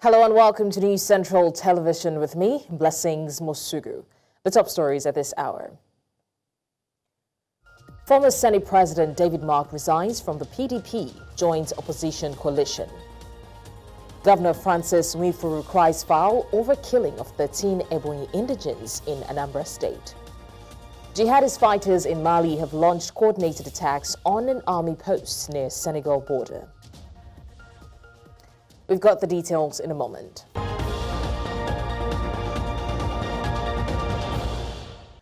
Hello and welcome to News Central Television with me, Blessings Mosugu. The top stories at this hour. Former Senate President David Mark resigns from the PDP, joins opposition coalition. Governor Francis Nwifuru cries foul over killing of 13 Ebonyi indigents in Anambra State. Jihadist fighters in Mali have launched coordinated attacks on an army post near Senegal border. We've got the details in a moment.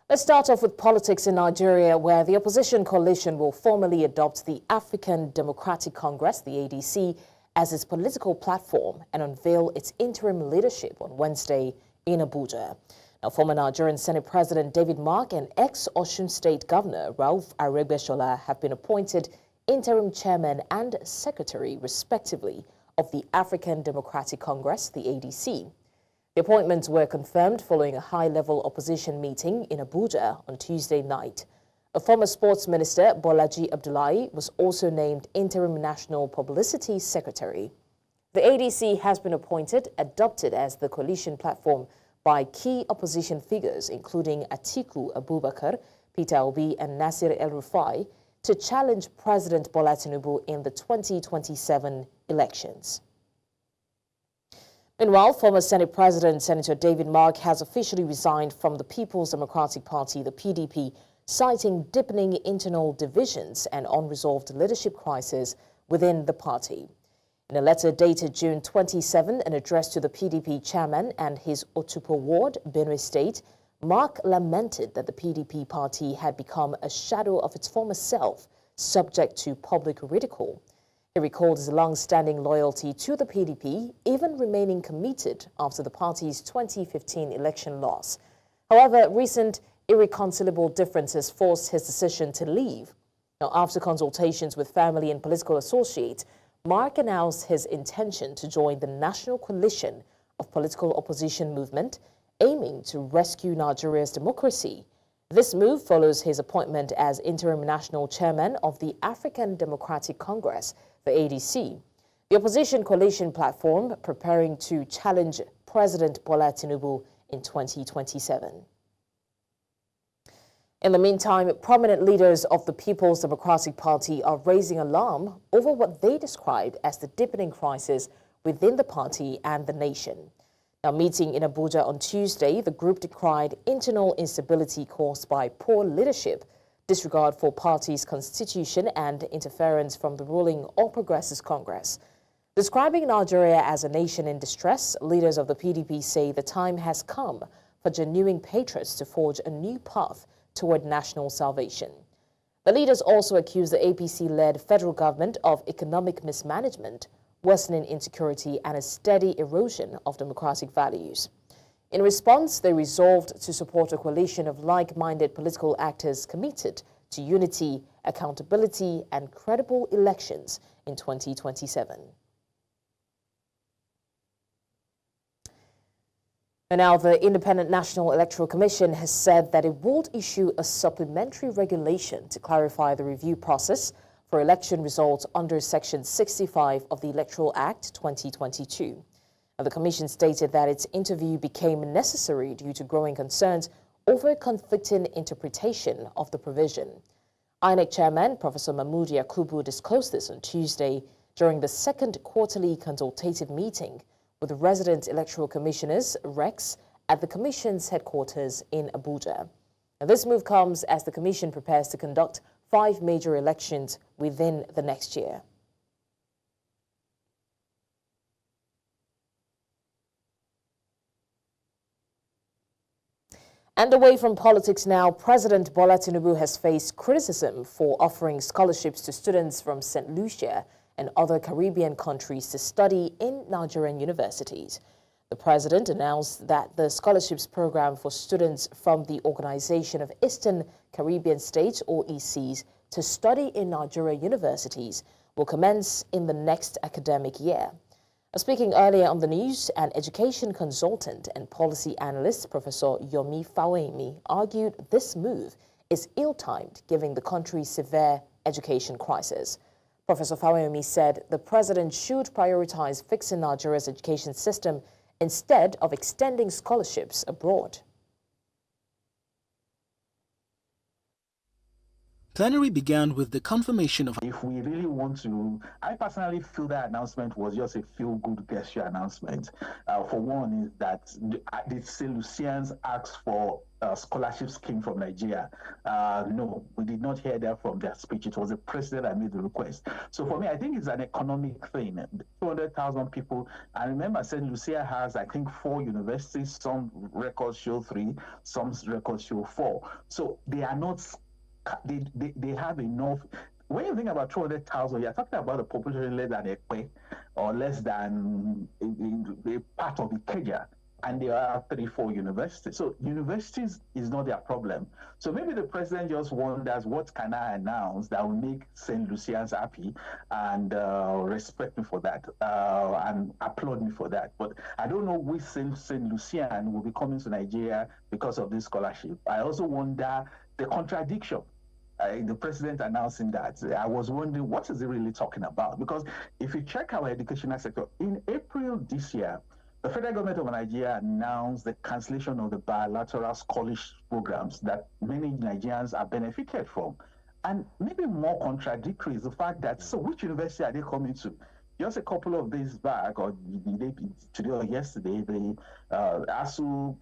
Let's start off with politics in Nigeria, where the opposition coalition will formally adopt the African Democratic Congress, the ADC, as its political platform and unveil its interim leadership on Wednesday in Abuja. Now, former Nigerian Senate President David Mark and ex-Osun State Governor Ralph Aregbesola have been appointed interim chairman and secretary, respectively, of the African Democratic Congress, the ADC. The appointments were confirmed following a high-level opposition meeting in Abuja on Tuesday night. A former sports minister, Bolaji Abdullahi, was also named interim national publicity secretary. The ADC has been adopted as the coalition platform by key opposition figures, including Atiku Abubakar, Peter Obi, and Nasir El-Rufai, to challenge President Bola Tinubu in the 2027 elections. Meanwhile, former Senate President Senator David Mark has officially resigned from the People's Democratic Party, the PDP, citing deepening internal divisions and unresolved leadership crisis within the party. In a letter dated June 27 and addressed to the PDP chairman and his Otupo ward, Benue State, Mark lamented that the PDP party had become a shadow of its former self, subject to public ridicule. He recalled his long-standing loyalty to the PDP, even remaining committed after the party's 2015 election loss. However, recent irreconcilable differences forced his decision to leave. Now, after consultations with family and political associates, Mark announced his intention to join the National Coalition of Political Opposition Movement, aiming to rescue Nigeria's democracy. This move follows his appointment as interim national chairman of the African Democratic Congress, the ADC, the opposition coalition platform preparing to challenge President Bola Tinubu in 2027. In the meantime, prominent leaders of the People's Democratic Party are raising alarm over what they describe as the deepening crisis within the party and the nation. Now, meeting in Abuja on Tuesday, the group decried internal instability caused by poor leadership, disregard for party's constitution, and interference from the ruling All Progressives Congress. Describing Nigeria as a nation in distress, leaders of the PDP say the time has come for genuine patriots to forge a new path toward national salvation. The leaders also accused the APC-led federal government of economic mismanagement, worsening insecurity, and a steady erosion of democratic values. In response, they resolved to support a coalition of like-minded political actors committed to unity, accountability, and credible elections in 2027. And now the Independent National Electoral Commission has said that it will issue a supplementary regulation to clarify the review process for election results under Section 65 of the Electoral Act 2022. The Commission stated that its interview became necessary due to growing concerns over conflicting interpretation of the provision. INEC Chairman Professor Mahmood Yakubu disclosed this on Tuesday during the second quarterly consultative meeting with resident electoral commissioners, RECs, at the Commission's headquarters in Abuja. Now, this move comes as the Commission prepares to conduct 5 major elections within the next year. And away from politics now, President Bola Tinubu has faced criticism for offering scholarships to students from St. Lucia and other Caribbean countries to study in Nigerian universities. The president announced that the scholarships program for students from the Organization of Eastern Caribbean States, OECs, to study in Nigeria universities will commence in the next academic year. Speaking earlier on the news, an education consultant and policy analyst, Professor Yomi Fawemi, argued this move is ill-timed given the country's severe education crisis. Professor Faweyomi said the president should prioritize fixing Nigeria's education system instead of extending scholarships abroad. Plenary began with the confirmation of... If we really want to, I personally feel that announcement was just a feel-good gesture announcement. For one, is that the St. Lucians asked for a scholarship scheme from Nigeria. No, we did not hear that from their speech. It was the president that made the request. So for me, I think it's an economic thing. 200,000 people. And remember, St. Lucia has, I think, 4 universities. Some records show 3, some records show 4. So they are not... They have enough. When you think about 200,000, you're talking about a population less than Ekpe or less than a part of Ikeja, and there are 3-4 universities. So universities is not their problem. So maybe the president just wonders, what can I announce that will make St. Lucians happy and respect me for that and applaud me for that. But I don't know which St. Lucian will be coming to Nigeria because of this scholarship. I also wonder the contradiction. The president announcing that, I was wondering, what is he really talking about? Because if you check our educational sector, in April this year, the federal government of Nigeria announced the cancellation of the bilateral scholarship programs that many Nigerians are benefited from. And maybe more contradictory is the fact that, so which university are they coming to? Just a couple of days back, or today or yesterday, the ASU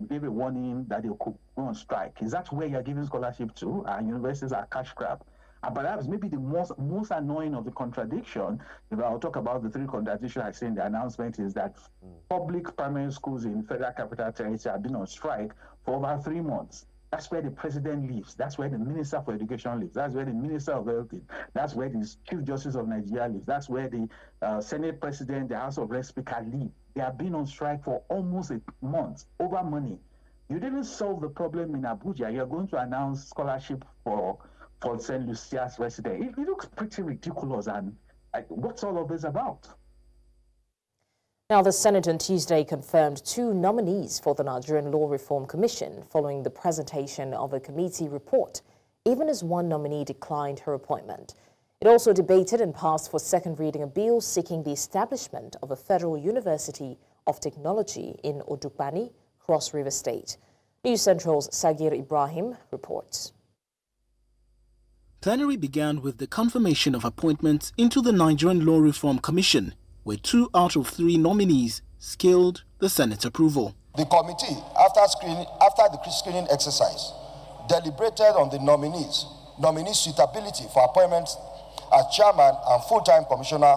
gave a warning that they could go on strike. Is that where you're giving scholarship to? Universities are cash grab. And perhaps maybe the most annoying of the contradiction, if I'll talk about the 3 contradictions I say in the announcement, is that public primary schools in Federal Capital Territory have been on strike for over 3 months. That's where the president lives. That's where the Minister for Education lives. That's where the Minister of Health lives. That's where the Chief Justice of Nigeria lives. That's where the Senate President, the House of Reps Speaker live. They have been on strike for almost a month over money. You didn't solve the problem in Abuja. You're going to announce scholarship for St. Lucia's residents. It looks pretty ridiculous. And what's all of this about? Now, the Senate on Tuesday confirmed 2 nominees for the Nigerian Law Reform Commission following the presentation of a committee report, even as 1 nominee declined her appointment. It also debated and passed for second reading a bill seeking the establishment of a Federal University of Technology in Odukbani, Cross River State. News Central's Sagir Ibrahim reports. Plenary began with the confirmation of appointments into the Nigerian Law Reform Commission, where 2 out of 3 nominees scaled the Senate approval. The committee, after the screening exercise, deliberated on the nominees' suitability for appointment as chairman and full-time commissioner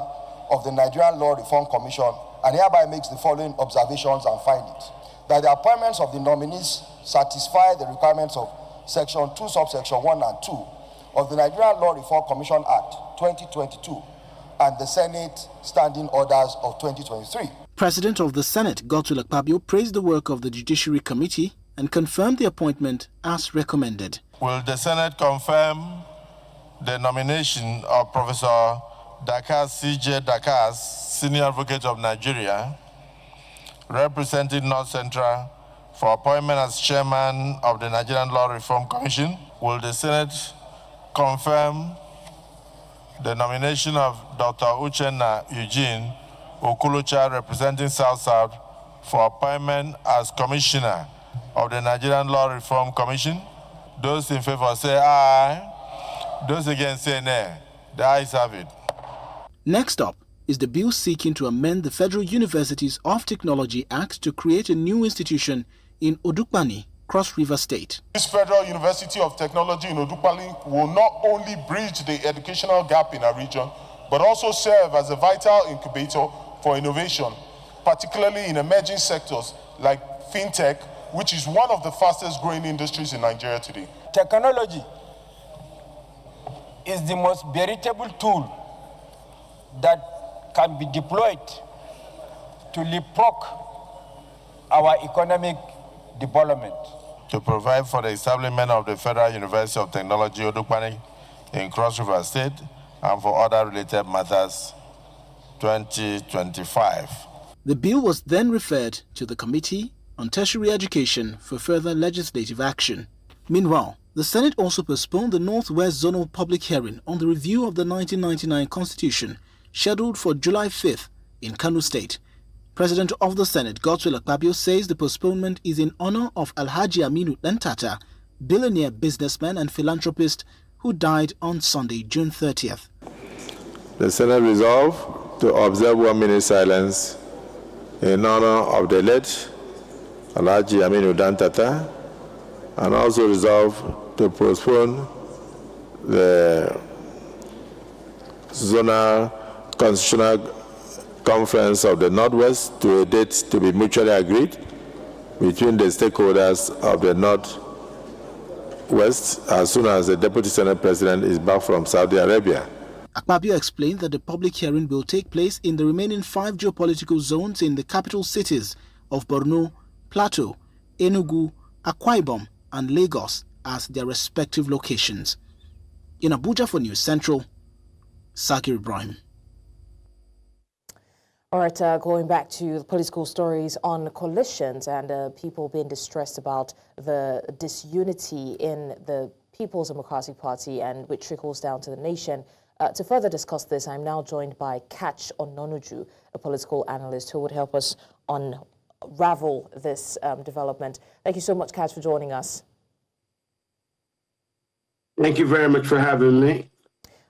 of the Nigerian Law Reform Commission, and hereby makes the following observations and findings. That the appointments of the nominees satisfy the requirements of Section 2, subsection 1 and 2 of the Nigerian Law Reform Commission Act 2022 and the Senate Standing Orders of 2023. President of the Senate, Godswill Akpabio, praised the work of the Judiciary Committee and confirmed the appointment as recommended. Will the Senate confirm the nomination of Professor Dakas C.J. Dakas, Senior Advocate of Nigeria, representing North Central, for appointment as Chairman of the Nigerian Law Reform Commission? Will the Senate confirm the nomination of Dr. Uchenna Eugene Okulucha, representing South-South, for appointment as Commissioner of the Nigerian Law Reform Commission? Those in favor say aye. Those against say nay. The ayes have it. Next up is the bill seeking to amend the Federal Universities of Technology Act to create a new institution in Odukbani, Cross River State. This Federal University of Technology in Odukbani will not only bridge the educational gap in our region, but also serve as a vital incubator for innovation, particularly in emerging sectors like fintech, which is one of the fastest growing industries in Nigeria today. Technology is the most veritable tool that can be deployed to leapfrog our economic development. To provide for the establishment of the Federal University of Technology Odukbani in Cross River State and for other related matters, 2025. The bill was then referred to the Committee on Tertiary Education for further legislative action. Meanwhile, The Senate also postponed the Northwest Zonal public hearing on the review of the 1999 Constitution, scheduled for July 5th in Kano State. President of the Senate, Godswill Akpabio, says the postponement is in honor of Alhaji Aminu Dantata, billionaire businessman and philanthropist who died on Sunday, June 30th. The Senate resolved to observe 1 minute silence in honor of the late Alhaji Aminu Dantata, and also resolved to postpone the Zonal Constitutional Conference of the Northwest to a date to be mutually agreed between the stakeholders of the Northwest as soon as the Deputy Senate President is back from Saudi Arabia. Akpabio explained that the public hearing will take place in the remaining 5 geopolitical zones in the capital cities of Borno, Plateau, Enugu, Akwa Ibom, and Lagos as their respective locations. In Abuja for News Central, Sakir Ibrahim. All right, going back to the political stories on coalitions and people being distressed about the disunity in the People's Democratic Party and which trickles down to the nation. To further discuss this, I'm now joined by Catch Ononuju, a political analyst who would help us unravel this development. Thank you so much, Catch, for joining us. Thank you very much for having me.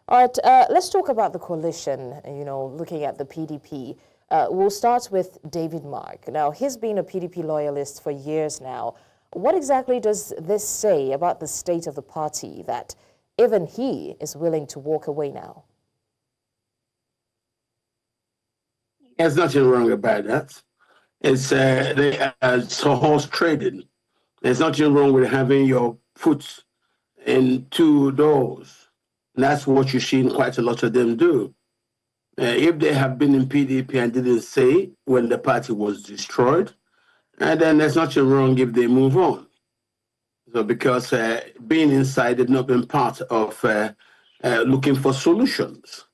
All right, let's talk about the coalition, looking at the PDP. We'll start with David Mark. Now, he's been a PDP loyalist for years now. What exactly does this say about the state of the party that even he is willing to walk away now? There's nothing wrong about that. It's horse trading. There's nothing wrong with having your foot in 2 doors. And that's what you've seen quite a lot of them do. If they have been in PDP and didn't say when the party was destroyed, and then there's nothing wrong if they move on. So because being inside has not been part of looking for solutions.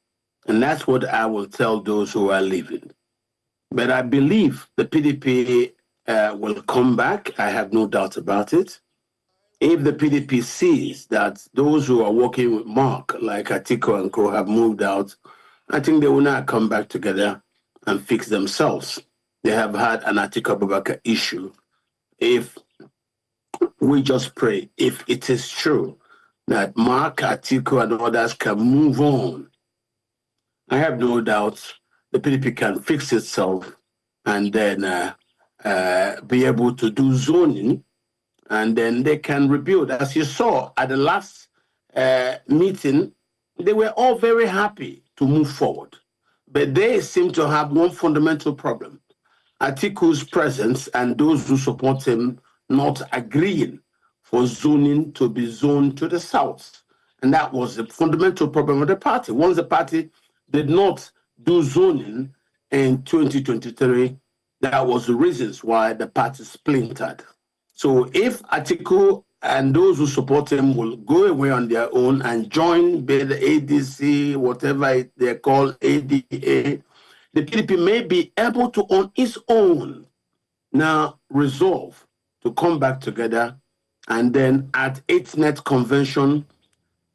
And that's what I will tell those who are leaving. But I believe the PDP will come back. I have no doubt about it. If the PDP sees that those who are working with Mark, like Atiku and Co, have moved out, I think they will not come back together and fix themselves. They have had an Atiku Abubakar issue. If we just pray, if it is true that Mark, Atiku, and others can move on, I have no doubt the PDP can fix itself and then be able to do zoning, and then they can rebuild. As you saw at the last meeting, they were all very happy to move forward. But they seem to have one fundamental problem. Atiku's presence and those who support him not agreeing for zoning to be zoned to the south. And that was the fundamental problem of the party. Once the party did not do zoning in 2023, that was the reasons why the party splintered. So if Atiku and those who support him will go away on their own and join the ADC, whatever they call ADA, the PDP may be able to, on its own, now resolve to come back together and then at its next convention,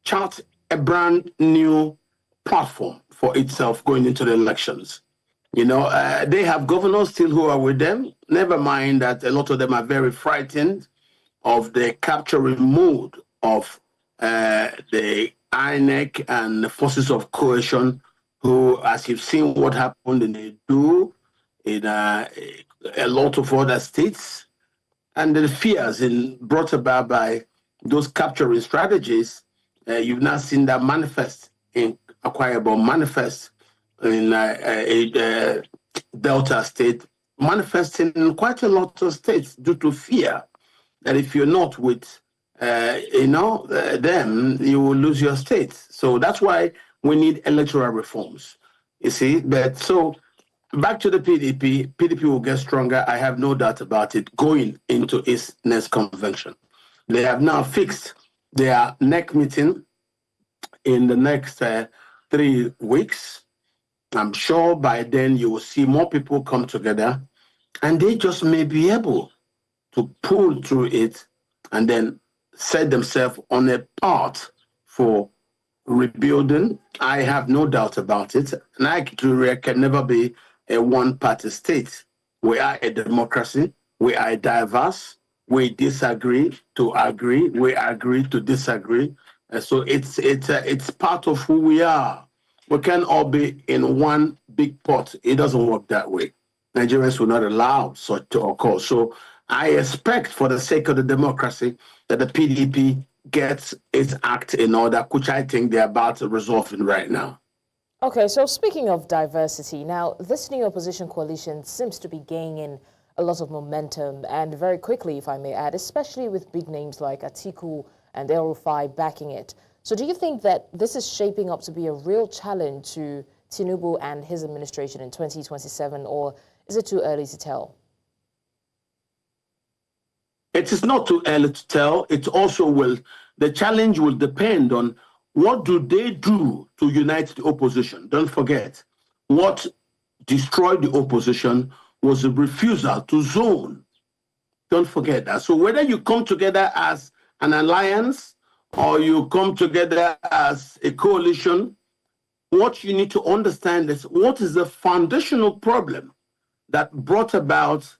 chart a brand new platform for itself going into the elections. They have governors still who are with them. Never mind that a lot of them are very frightened of the capturing mode of the INEC and the forces of coalition, who, as you've seen what happened in a lot of other states, and the fears brought about by those capturing strategies, you've now seen that manifest in Akwa Ibom, manifest in Delta State, manifesting in quite a lot of states due to fear that if you're not with, them, you will lose your state. So that's why we need electoral reforms, you see. But so back to the PDP, PDP will get stronger. I have no doubt about it going into its next convention. They have now fixed their next meeting in the next 3 weeks. I'm sure by then you will see more people come together and they just may be able to pull through it and then set themselves on a path for rebuilding. I have no doubt about it. Nigeria can never be a one-party state. We are a democracy. We are diverse. We disagree to agree. We agree to disagree. So it's part of who we are. We can't all be in one big pot. It doesn't work that way. Nigerians will not allow such to occur. So I expect, for the sake of the democracy, that the PDP gets its act in order, which I think they're about to resolve right now. Okay, so speaking of diversity, now this new opposition coalition seems to be gaining a lot of momentum, and very quickly, if I may add, especially with big names like Atiku and El-Rufai backing it. So do you think that this is shaping up to be a real challenge to Tinubu and his administration in 2027, or is it too early to tell? It is not too early to tell. It also will, the challenge will depend on what do they do to unite the opposition. Don't forget, what destroyed the opposition was a refusal to zone. Don't forget that. So whether you come together as an alliance or you come together as a coalition, what you need to understand is what is the foundational problem that brought about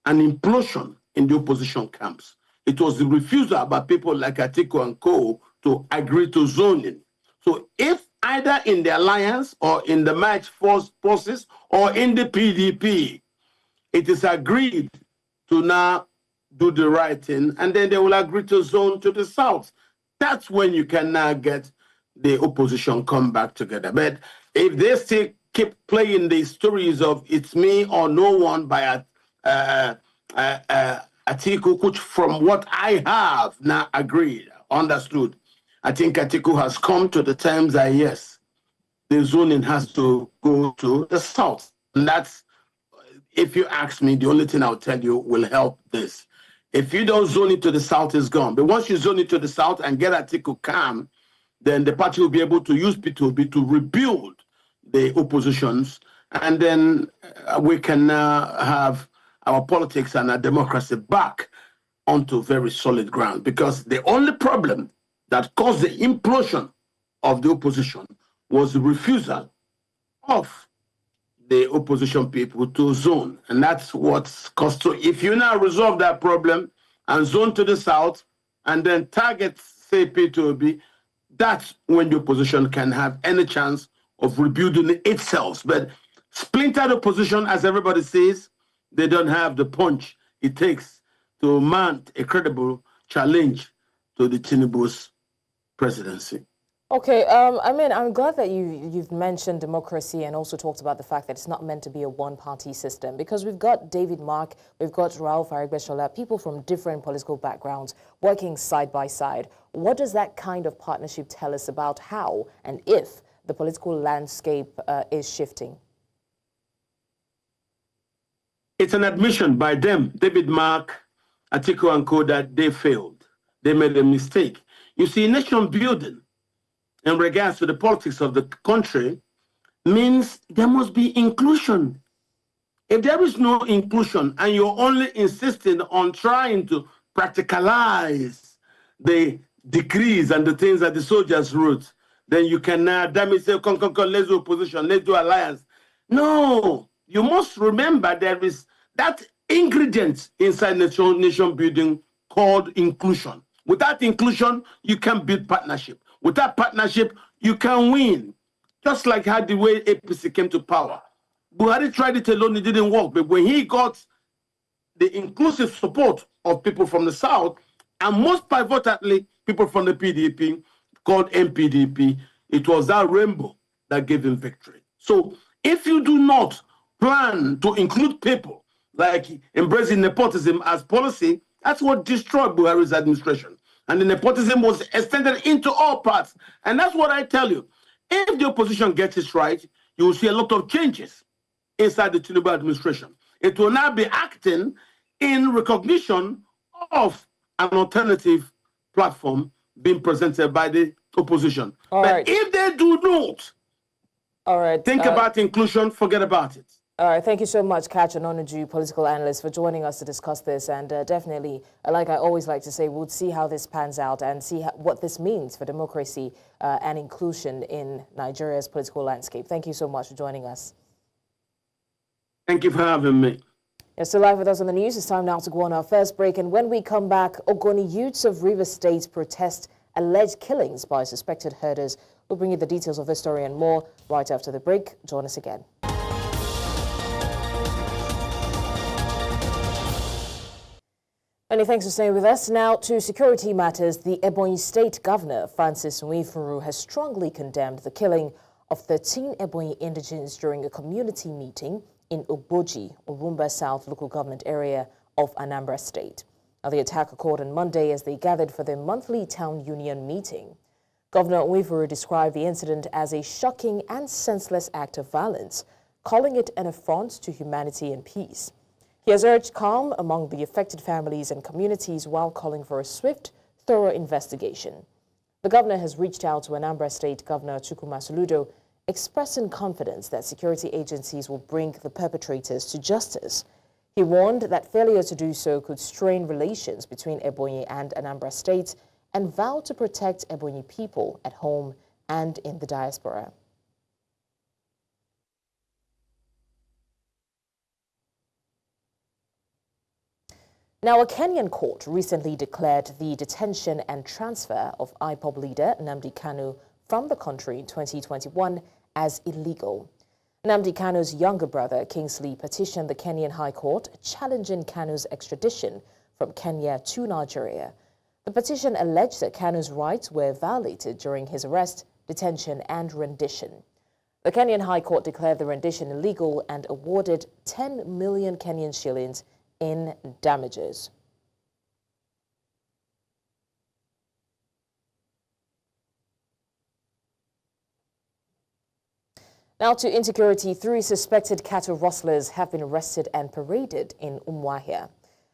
an implosion in the opposition camps. It was the refusal by people like Atiku and co to agree to zoning. So if either in the alliance or in the match forces or in the PDP, it is agreed to now do the right thing, and then they will agree to zone to the south. That's when you can now get the opposition come back together. But if they still keep playing the stories of it's me or no one by Atiku, which from what I have now agreed, understood, I think Atiku has come to the terms that yes, the zoning has to go to the south. And that's, if you ask me, the only thing I'll tell you will help this. If you don't zone it to the south, it's gone. But once you zone it to the south and get Atiku calm, then the party will be able to use P2B to rebuild the oppositions. And then we can have our politics and our democracy back onto very solid ground. Because the only problem that caused the implosion of the opposition was the refusal of the opposition people to zone. And that's what's cost. So if you now resolve that problem and zone to the south and then target, say, P2B, that's when the opposition can have any chance of rebuilding itself. But splintered opposition, as everybody says, they don't have the punch it takes to mount a credible challenge to the Tinubu's presidency. Okay, I mean, I'm glad that you've mentioned democracy and also talked about the fact that it's not meant to be a one-party system, because we've got David Mark, we've got Ralph Aregbesola, people from different political backgrounds working side by side. What does that kind of partnership tell us about how and if the political landscape is shifting? It's an admission by them, David Mark, Atiku and co, that they failed. They made a mistake. You see, nation building in regards to the politics of the country means there must be inclusion. If there is no inclusion and you're only insisting on trying to practicalize the decrees and the things that the soldiers wrote, then you can damn it, say, come, let's do opposition, let's do alliance. No, you must remember there is that ingredient inside nation building called inclusion. Without inclusion, you can't build partnership. Without partnership, you can win. Just like how the way APC came to power. Buhari tried it alone, it didn't work. But when he got the inclusive support of people from the South, and most pivotally, people from the PDP, called MPDP, it was that rainbow that gave him victory. So if you do not plan to include people, like embracing nepotism as policy, that's what destroyed Buhari's administration. And the nepotism was extended into all parts. And that's what I tell you. If the opposition gets it right, you will see a lot of changes inside the Tinubu administration. It will now be acting in recognition of an alternative platform being presented by the opposition. But if they do not think about inclusion, forget about it. All right, thank you so much, Kacha Onoju, political analyst, for joining us to discuss this. And definitely, like I always like to say, we'll see how this pans out and see what this means for democracy and inclusion in Nigeria's political landscape. Thank you so much for joining us. Thank you for having me. You're still live with us on the news. It's time now to go on our first break. And when we come back, Ogoni youths of Rivers State protest alleged killings by suspected herders. We'll bring you the details of this story and more right after the break. Join us again. Many thanks for staying with us. Now to security matters. The Ebonyi State Governor, Francis Nwifuru, has strongly condemned the killing of 13 Ebonyi indigents during a community meeting in Ogboji, Orumba South local government area of Anambra State. Now, the attack occurred on Monday as they gathered for their monthly town union meeting. Governor Nwifuru described the incident as a shocking and senseless act of violence, calling it an affront to humanity and peace. He has urged calm among the affected families and communities while calling for a swift, thorough investigation. The governor has reached out to Anambra State Governor Chukwuma Soludo, expressing confidence that security agencies will bring the perpetrators to justice. He warned that failure to do so could strain relations between Ebonyi and Anambra State and vowed to protect Ebonyi people at home and in the diaspora. Now, a Kenyan court recently declared the detention and transfer of IPOB leader Nnamdi Kanu from the country in 2021 as illegal. Nnamdi Kanu's younger brother, Kingsley, petitioned the Kenyan High Court challenging Kanu's extradition from Kenya to Nigeria. The petition alleged that Kanu's rights were violated during his arrest, detention, and rendition. The Kenyan High Court declared the rendition illegal and awarded 10 million Kenyan shillings in damages. Now to insecurity. 3 suspected cattle rustlers have been arrested and paraded in Umuahia.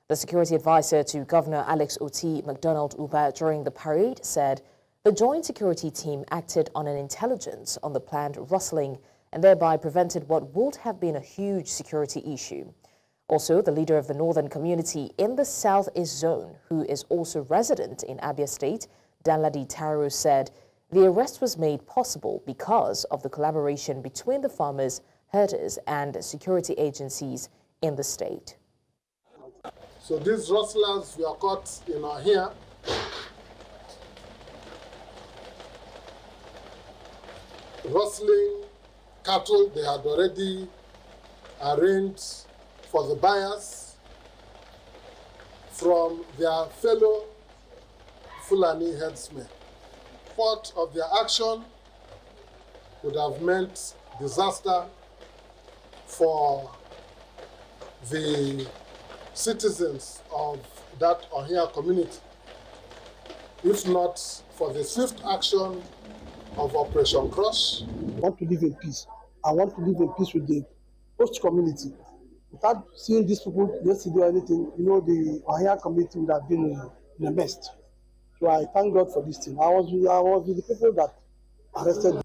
The security advisor to Governor Alex Oti McDonald Uba during the parade said the joint security team acted on an intelligence on the planned rustling and thereby prevented what would have been a huge security issue. Also, the leader of the northern community in the Southeast Zone, who is also resident in Abia State, Danladi Taro, said the arrest was made possible because of the collaboration between the farmers, herders, and security agencies in the state. So these rustlers were caught in our here. Rustling cattle they had already arranged for the buyers from their fellow Fulani herdsmen. Part of their action would have meant disaster for the citizens of that Ohia community, if not for the swift action of Operation Crush. I want to live in peace. I want to live in peace with the host community. Without seeing these people yesterday or anything, you know, the Ohia community would have been in a mess. So I thank God for this thing. I was with the people that arrested.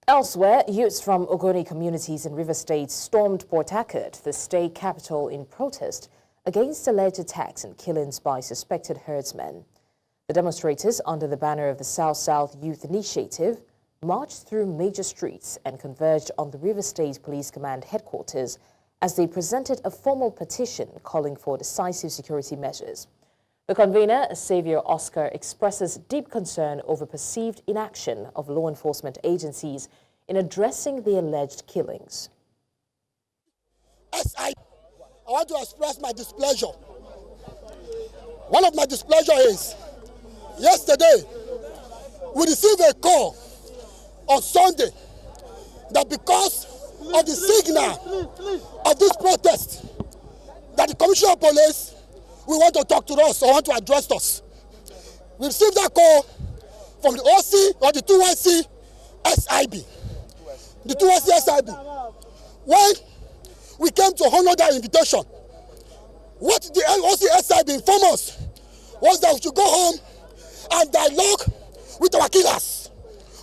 Elsewhere, youths from Ogoni communities in River State stormed Port Harcourt, the state capital, in protest against alleged attacks and killings by suspected herdsmen. The demonstrators, under the banner of the South-South Youth Initiative, marched through major streets and converged on the River State Police Command headquarters as they presented a formal petition calling for decisive security measures. The convener, Xavier Oscar, expresses deep concern over perceived inaction of law enforcement agencies in addressing the alleged killings. I want to express my displeasure. One of my displeasure is, yesterday, we received a call on Sunday that because of the signal of this protest, that the Commissioner of Police will want to talk to us or want to address us. We received that call from the OC or the 2YC SIB. The 2YC SIB. When we came to honor that invitation, what the OC SIB informed us was that we should go home and dialogue with our killers.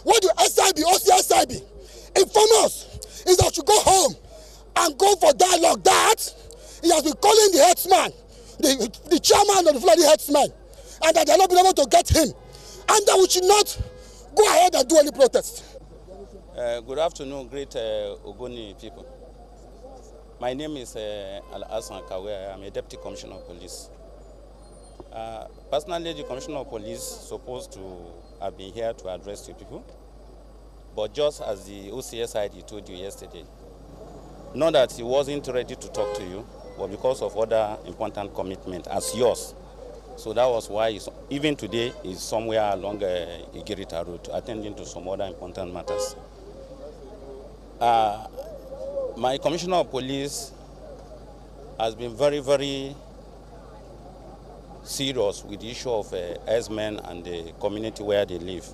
What the SIB, OC SIB, inform us is that you go home and go for dialogue. That he has been calling the headsman, the chairman of the Fulani headsmen, and that they have not been able to get him, and that we should not go ahead and do any protest. Good afternoon, great Ogoni people. My name is Al-Hassan Kawe. I'm a Deputy Commissioner of Police. Personally, the Commissioner of Police is supposed to have been here to address you people, but just as the OCS ID told you yesterday, not that he wasn't ready to talk to you, but because of other important commitment as yours. So that was why even today he's somewhere along Igirita Road attending to some other important matters. My Commissioner of Police has been very, very serious with the issue of herdsmen and the community where they live.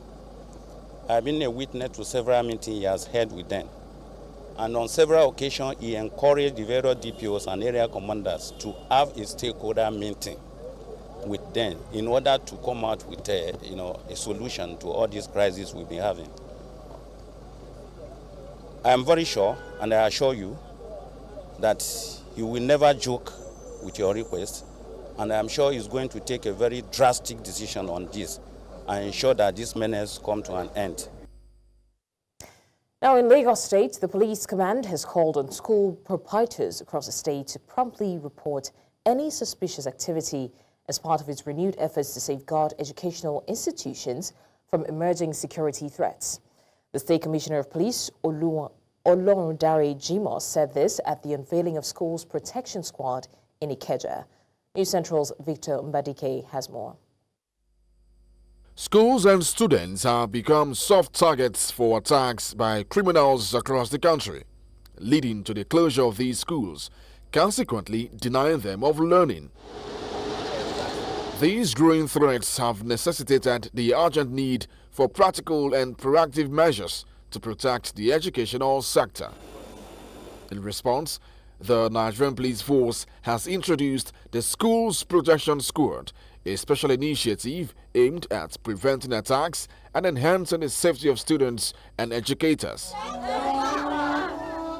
I've been a witness to several meetings he has held with them. And on several occasions, he encouraged the various DPOs and area commanders to have a stakeholder meeting with them in order to come out with a solution to all these crises we've been having. I am very sure, and I assure you, that he will never joke with your request, and I am sure he's going to take a very drastic decision on this and ensure that this menace come to an end. Now in Lagos State, the police command has called on school proprietors across the state to promptly report any suspicious activity as part of its renewed efforts to safeguard educational institutions from emerging security threats. The State Commissioner of Police, Olorundare Jimoh, said this at the unveiling of Schools Protection Squad in Ikeja. News Central's Victor Mbadike has more. Schools and students have become soft targets for attacks by criminals across the country, leading to the closure of these schools, consequently denying them of learning. These growing threats have necessitated the urgent need for practical and proactive measures to protect the educational sector. In response, the Nigerian Police Force has introduced the Schools Protection Squad, a special initiative aimed at preventing attacks and enhancing the safety of students and educators.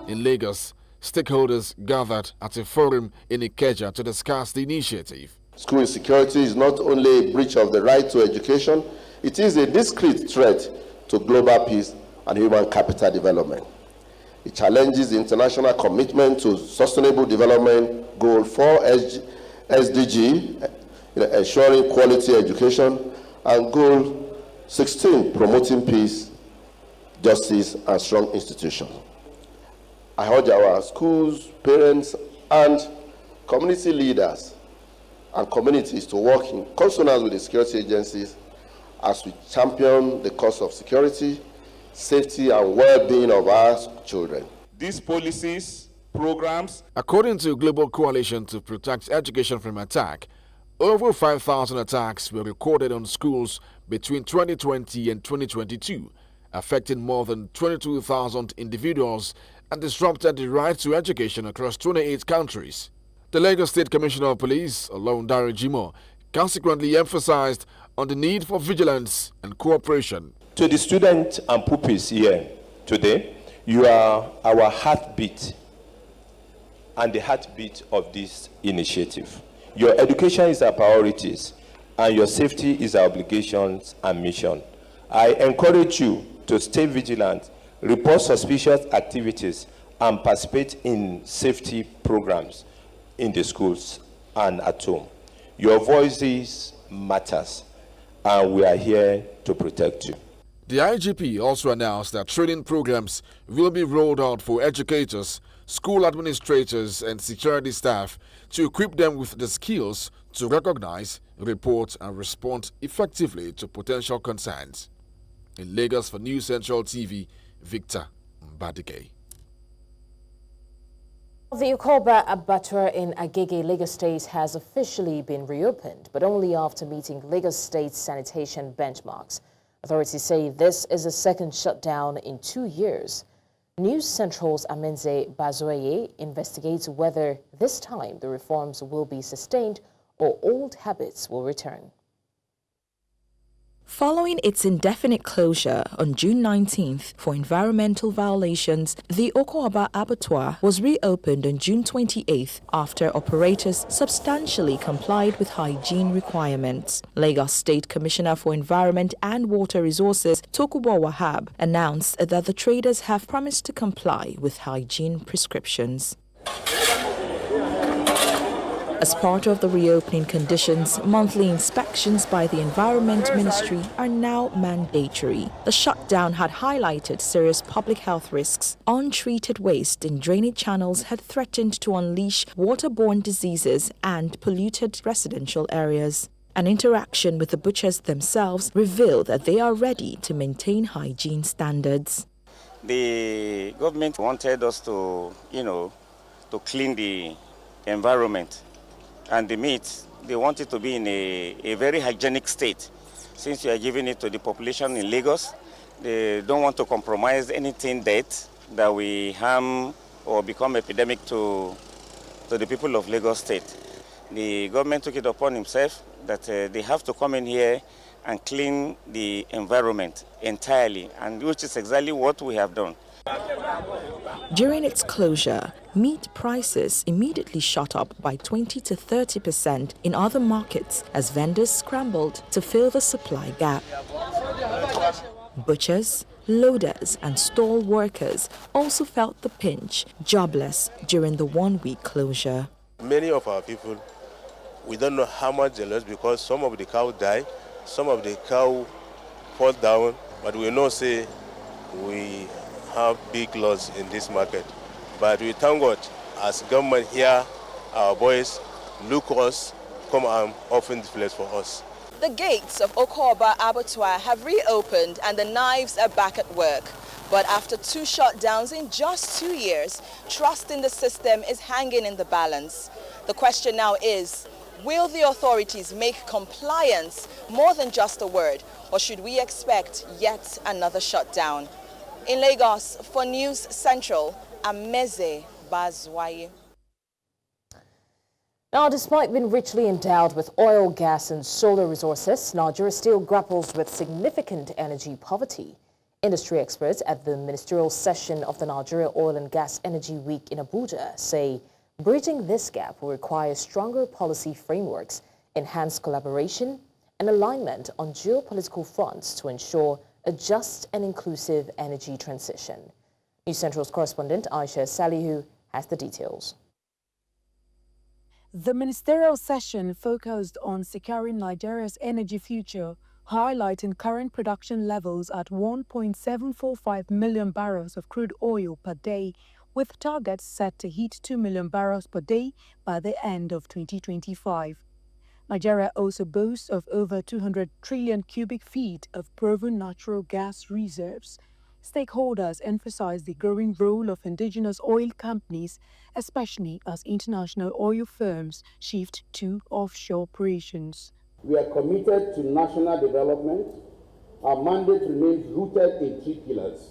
In Lagos, stakeholders gathered at a forum in Ikeja to discuss the initiative. School insecurity is not only a breach of the right to education, it is a discrete threat to global peace and human capital development. It challenges the international commitment to Sustainable Development Goal 4 SDG, ensuring quality education, and Goal 16, promoting peace, justice, and strong institutions. I urge our schools, parents, and community leaders and communities to work in consonance with the security agencies as we champion the cause of security, safety, and well-being of our children. These policies, programs... According to Global Coalition to Protect Education from Attack, over 5,000 attacks were recorded on schools between 2020 and 2022, affecting more than 22,000 individuals and disrupted the right to education across 28 countries. The Lagos State Commissioner of Police, Olorundare Jimoh, consequently emphasized on the need for vigilance and cooperation. To the students and pupils here today, you are our heartbeat and the heartbeat of this initiative. Your education is our priorities and your safety is our obligations and mission. I encourage you to stay vigilant, report suspicious activities, and participate in safety programs in the schools and at home. Your voices matters, and we are here to protect you. The IGP also announced that training programs will be rolled out for educators, school administrators, and security staff to equip them with the skills to recognize, report, and respond effectively to potential concerns. In Lagos for News Central TV, Victor Mbadike. The Okoba Abattoir in Agege, Lagos State has officially been reopened, but only after meeting Lagos State's sanitation benchmarks. Authorities say this is the second shutdown in 2 years. News Central's Amenze Bazoye investigates whether this time the reforms will be sustained or old habits will return. Following its indefinite closure on June 19th for environmental violations, the Oko-Aba abattoir was reopened on June 28th after operators substantially complied with hygiene requirements. Lagos State Commissioner for Environment and Water Resources, Tokubo Wahab, announced that the traders have promised to comply with hygiene prescriptions. As part of the reopening conditions, monthly inspections by the Environment Ministry are now mandatory. The shutdown had highlighted serious public health risks. Untreated waste in drainage channels had threatened to unleash waterborne diseases and polluted residential areas. An interaction with the butchers themselves revealed that they are ready to maintain hygiene standards. The government wanted us to, to clean the environment. And the meat, they want it to be in a very hygienic state. Since we are giving it to the population in Lagos, they don't want to compromise anything that will harm or become epidemic to the people of Lagos State. The government took it upon himself that they have to come in here and clean the environment entirely, and which is exactly what we have done. During its closure, meat prices immediately shot up by 20 to 30% in other markets as vendors scrambled to fill the supply gap. Butchers, loaders, and stall workers also felt the pinch, jobless during the one-week closure. Many of our people, we don't know how much they lost because some of the cow die, some of the cow fall down, but we know say we have big loss in this market. But we thank God, as government here, our boys look us, come and open this place for us. The gates of Oko-Aba abattoir have reopened and the knives are back at work. But after 2 shutdowns in just 2 years, trust in the system is hanging in the balance. The question now is, will the authorities make compliance more than just a word, or should we expect yet another shutdown? In Lagos, for News Central, Ameze Bazwaye. Now, despite being richly endowed with oil, gas and solar resources, Nigeria still grapples with significant energy poverty. Industry experts at the ministerial session of the Nigeria Oil and Gas Energy Week in Abuja say bridging this gap will require stronger policy frameworks, enhanced collaboration and alignment on geopolitical fronts to ensure a just and inclusive energy transition. News Central's correspondent Aisha Salihu has the details. The ministerial session focused on securing Nigeria's energy future, highlighting current production levels at 1.745 million barrels of crude oil per day, with targets set to hit 2 million barrels per day by the end of 2025. Nigeria also boasts of over 200 trillion cubic feet of proven natural gas reserves. Stakeholders emphasize the growing role of indigenous oil companies, especially as international oil firms shift to offshore operations. We are committed to national development. Our mandate remains rooted in 3 pillars: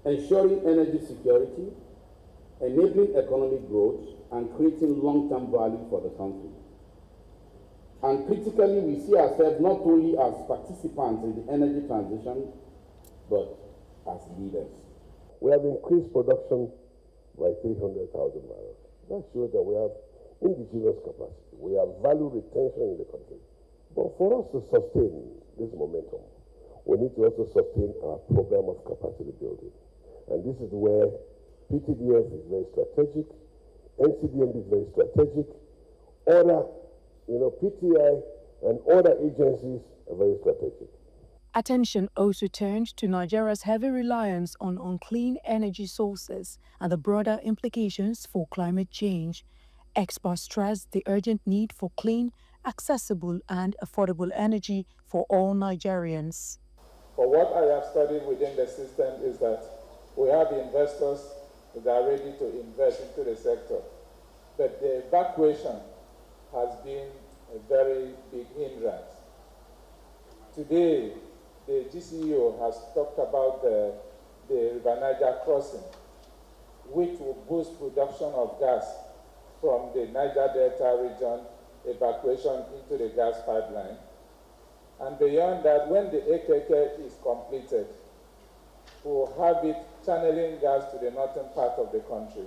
ensuring energy security, enabling economic growth, and creating long-term value for the country. And critically, we see ourselves not only as participants in the energy transition, but as leaders. We have increased production by 300,000 barrels. That shows that we have indigenous capacity. We have value retention in the country. But for us to sustain this momentum, we need to also sustain our program of capacity building. And this is where PTDF is very strategic, NCDM is very strategic, other, PTI and other agencies are very strategic. Attention also turned to Nigeria's heavy reliance on unclean energy sources and the broader implications for climate change. Experts stressed the urgent need for clean, accessible and affordable energy for all Nigerians. For what I have studied within the system is that we have investors that are ready to invest into the sector, but the evacuation has been a very big hindrance. Today, the GCEO has talked about the River Niger crossing, which will boost production of gas from the Niger Delta region, evacuation into the gas pipeline. And beyond that, when the AKK is completed, we'll have it channeling gas to the northern part of the country.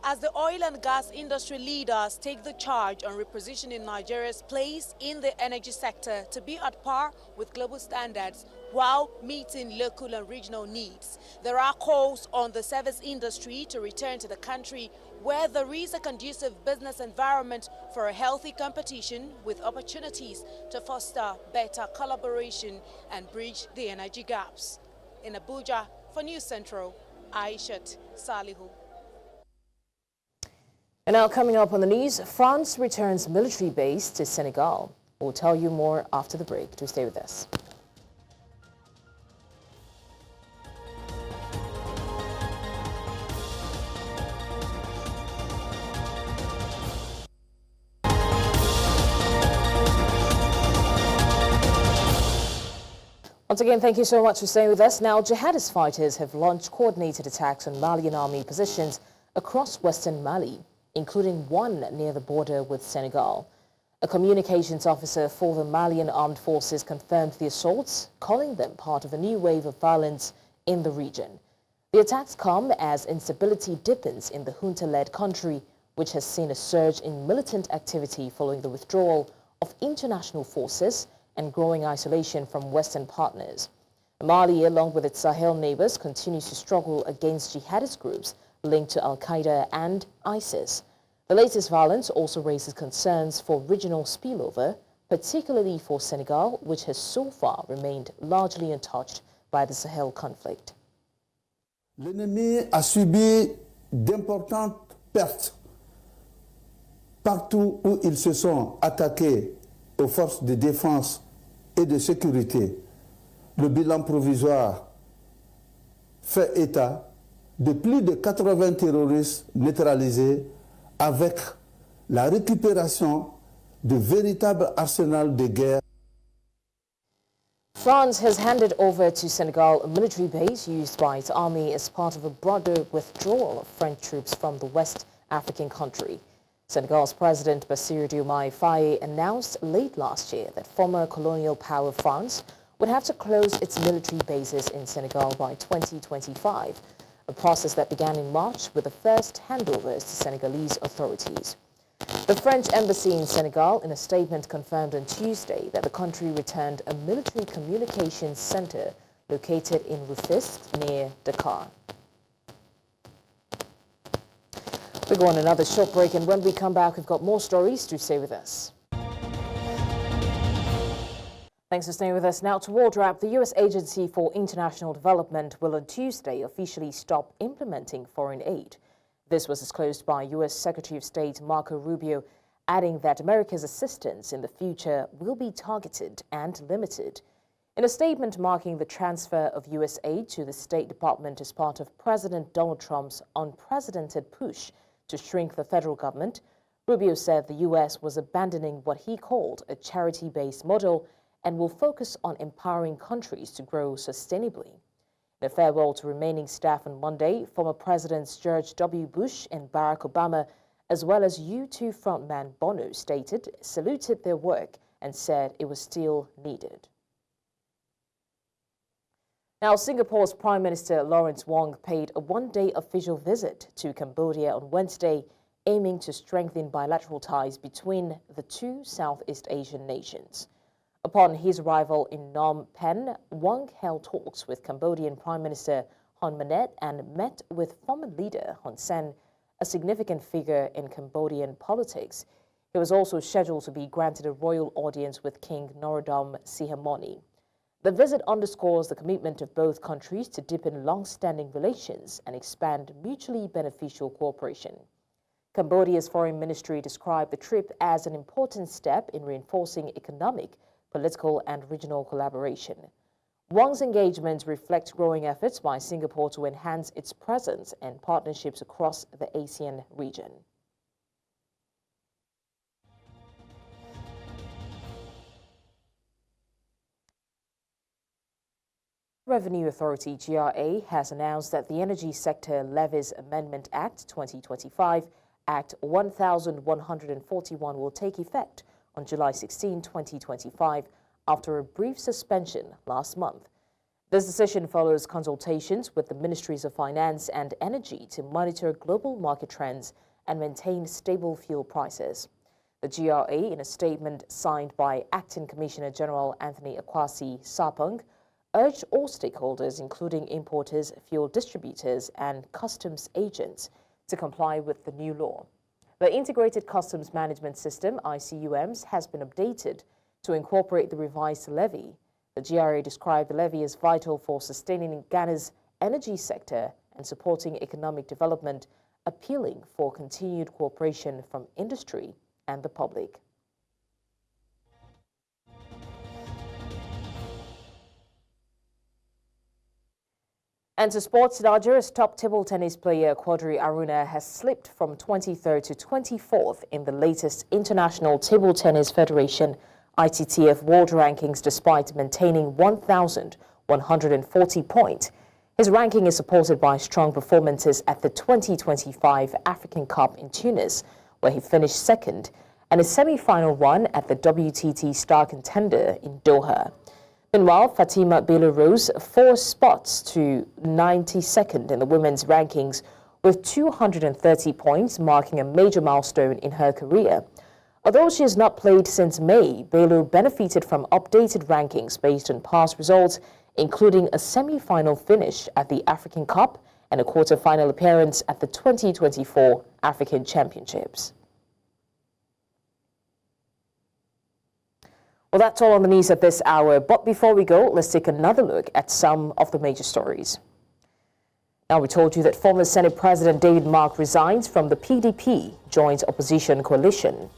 As the oil and gas industry leaders take the charge on repositioning Nigeria's place in the energy sector to be at par with global standards while meeting local and regional needs, there are calls on the service industry to return to the country where there is a conducive business environment for a healthy competition with opportunities to foster better collaboration and bridge the energy gaps. In Abuja, for News Central, Aishat Salihu. And now coming up on the news, France returns military base to Senegal. We'll tell you more after the break. Do stay with us. Once again, thank you so much for staying with us. Now, jihadist fighters have launched coordinated attacks on Malian army positions across western Mali, including one near the border with Senegal. A communications officer for the Malian armed forces confirmed the assaults, calling them part of a new wave of violence in the region. The attacks come as instability deepens in the junta-led country, which has seen a surge in militant activity following the withdrawal of international forces and growing isolation from Western partners. Mali, along with its Sahel neighbors, continues to struggle against jihadist groups linked to al-Qaeda and ISIS. The latest violence also raises concerns for regional spillover, particularly for Senegal, which has so far remained largely untouched by the Sahel conflict. L'ennemi a subi d'importantes pertes partout où ils se sont attaqués aux forces de défense et de sécurité. Le bilan provisoire fait état de plus de 80 terroristes neutralisés avec la récupération de véritables arsenals de guerre. France has handed over to Senegal a military base used by its army as part of a broader withdrawal of French troops from the West African country. Senegal's President Bassirou Diomaye Faye announced late last year that former colonial power France would have to close its military bases in Senegal by 2025, a process that began in March with the first handovers to Senegalese authorities. The French embassy in Senegal, in a statement, confirmed on Tuesday that the country returned a military communications center located in Rufai near Dakar. We go on another short break, and when we come back, we've got more stories. Do stay with us. Thanks for staying with us. Now to World Wrap, the U.S. Agency for International Development will on Tuesday officially stop implementing foreign aid. This was disclosed by U.S. Secretary of State Marco Rubio, adding that America's assistance in the future will be targeted and limited. In a statement marking the transfer of U.S. aid to the State Department as part of President Donald Trump's unprecedented push to shrink the federal government, Rubio said the U.S. was abandoning what he called a charity-based model and will focus on empowering countries to grow sustainably. In a farewell to remaining staff on Monday, former Presidents George W. Bush and Barack Obama, as well as U2 frontman Bono, saluted their work and said it was still needed. Now, Singapore's Prime Minister Lawrence Wong paid a one-day official visit to Cambodia on Wednesday, aiming to strengthen bilateral ties between the two Southeast Asian nations. Upon his arrival in Phnom Penh, Wong held talks with Cambodian Prime Minister Hun Manet and met with former leader Hun Sen, a significant figure in Cambodian politics. He was also scheduled to be granted a royal audience with King Norodom Sihamoni. The visit underscores the commitment of both countries to deepen long-standing relations and expand mutually beneficial cooperation. Cambodia's foreign ministry described the trip as an important step in reinforcing economic, political, and regional collaboration. Wong's engagements reflect growing efforts by Singapore to enhance its presence and partnerships across the ASEAN region. Revenue Authority, GRA, has announced that the Energy Sector Levies Amendment Act 2025 Act 1141 will take effect on July 16, 2025, after a brief suspension last month. This decision follows consultations with the Ministries of Finance and Energy to monitor global market trends and maintain stable fuel prices. The GRA, in a statement signed by Acting Commissioner General Anthony Akwasi Sarpong, urged all stakeholders, including importers, fuel distributors, and customs agents, to comply with the new law. The Integrated Customs Management System, ICUMS, has been updated to incorporate the revised levy. The GRA described the levy as vital for sustaining Ghana's energy sector and supporting economic development, appealing for continued cooperation from industry and the public. And to sports, Nigeria's top table tennis player Quadri Aruna has slipped from 23rd to 24th in the latest International Table Tennis Federation ITTF World Rankings despite maintaining 1,140 points. His ranking is supported by strong performances at the 2025 African Cup in Tunis, where he finished second, and a semi-final run at the WTT Star Contender in Doha. Meanwhile, Fatima Bello rose 4 spots to 92nd in the women's rankings with 230 points, marking a major milestone in her career. Although she has not played since May, Bello benefited from updated rankings based on past results, including a semi-final finish at the African Cup and a quarter-final appearance at the 2024 African Championships. Well, that's all on the news at this hour. But before we go, let's take another look at some of the major stories. Now, we told you that former Senate President David Mark resigns from the PDP joint opposition coalition.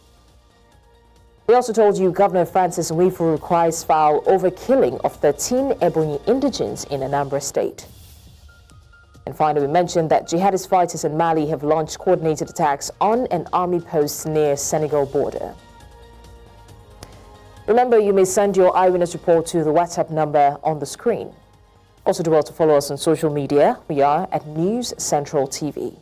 We also told you Governor Francis Nwifuru requires foul over killing of 13 Ebonyi indigents in Anambra State. And finally, we mentioned that jihadist fighters in Mali have launched coordinated attacks on an army post near Senegal border. Remember, you may send your eyewitness report to the WhatsApp number on the screen. Also, do well to follow us on social media. We are at News Central TV.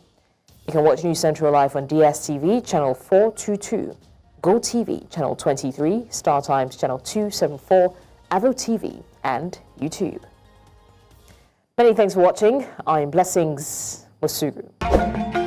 You can watch News Central live on DSTV, channel 422, GoTV, channel 23, Star Times, channel 274, Avo TV, and YouTube. Many thanks for watching. I'm Blessings Wasugu.